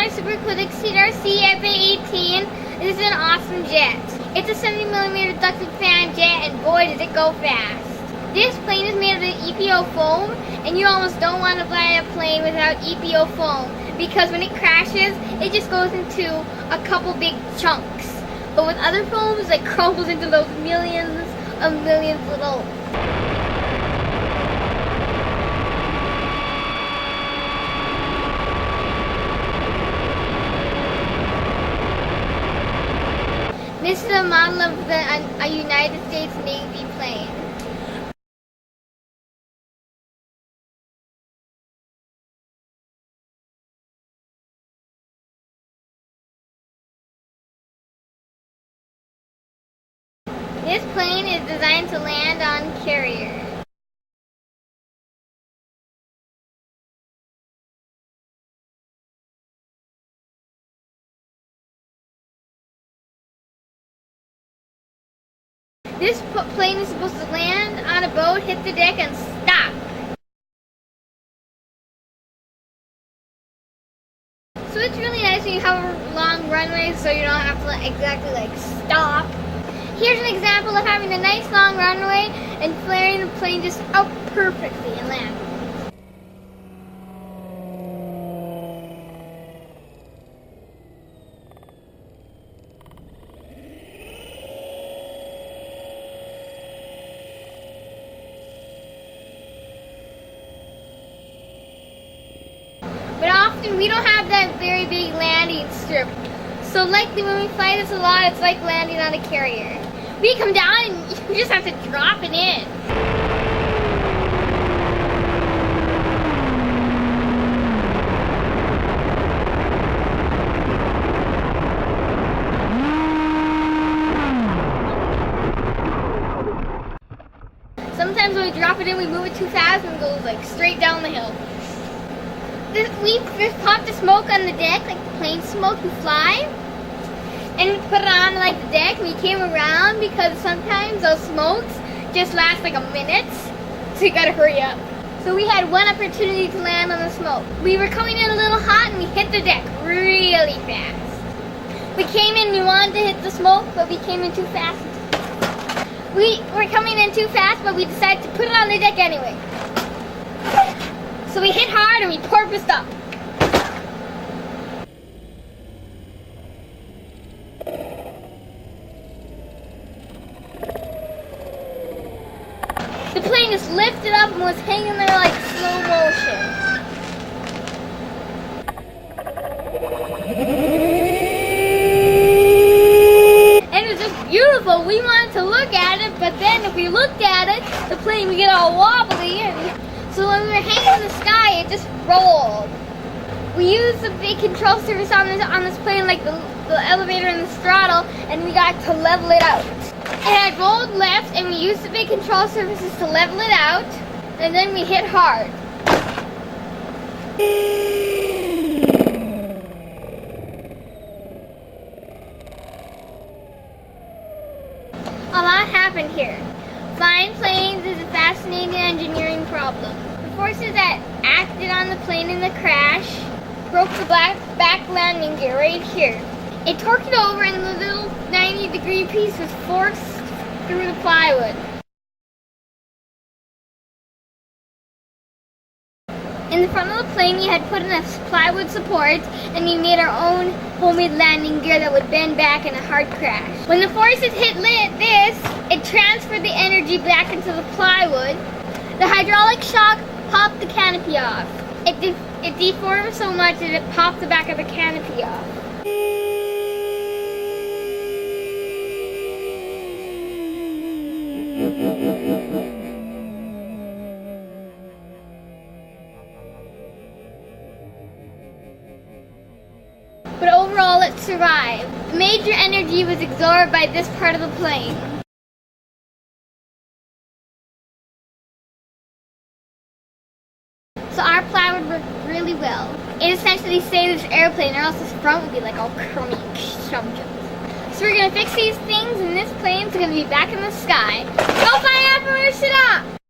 my super quick RC FA-18. This is an awesome jet. It's a 70mm ducted fan jet, and boy does it go fast. This plane is made of the EPO foam, and you almost don't want to fly a plane without EPO foam because when it crashes, it just goes into a couple big chunks. But with other foams, it crumbles into those millions of little. This is a model of a United States Navy plane. This plane is designed to land on carriers. This plane is supposed to land on a boat, hit the deck, and stop. So it's really nice when you have a long runway so you don't have to exactly stop. Here's an example of having a nice long runway and flaring the plane just out perfectly and landing. But often we don't have that very big landing strip. So likely when we fly this a lot, it's like landing on a carrier. We come down and you just have to drop it in. Sometimes when we drop it in, we move it too fast and it goes straight down the hill. We just pop the smoke on the deck, like the plane smoke, we fly. And we put it on the deck, and we came around because sometimes those smokes just last a minute, so you gotta hurry up. So we had one opportunity to land on the smoke. We were coming in a little hot and we hit the deck really fast. We came in, we wanted to hit the smoke, but we came in too fast. We were coming in too fast, but we decided to put it on the deck anyway. So we hit hard and we porpoised up. The plane just lifted up and was hanging there like slow motion. And it was just beautiful. We wanted to look at it, but then if we looked at it, the plane would get all wobbly. So when we were hanging in the sky, it just rolled. We used the big control surface on this plane, like the elevator and the throttle, and we got to level it out. It had rolled left, and we used the big control surfaces to level it out, and then we hit hard. A lot happened here. Flying planes is a fascinating engineering problem. The forces that acted on the plane in the crash broke the back landing gear right here. It torqued it over and the little 90-degree piece was forced through the plywood. In the front of the plane, we had put in a plywood support, and we made our own homemade landing gear that would bend back in a hard crash. When the forces hit this, it transferred the energy back into the plywood. The hydraulic shock popped the canopy off. It deformed so much that it popped the back of the canopy off. But overall, it survived. Major energy was absorbed by this part of the plane. So our plywood worked really well. It essentially saved this airplane, or else this front would be all crummy and chum-chum. So we're going to fix these things, and this plane's going to be back in the sky. Go fly up and RCDOX!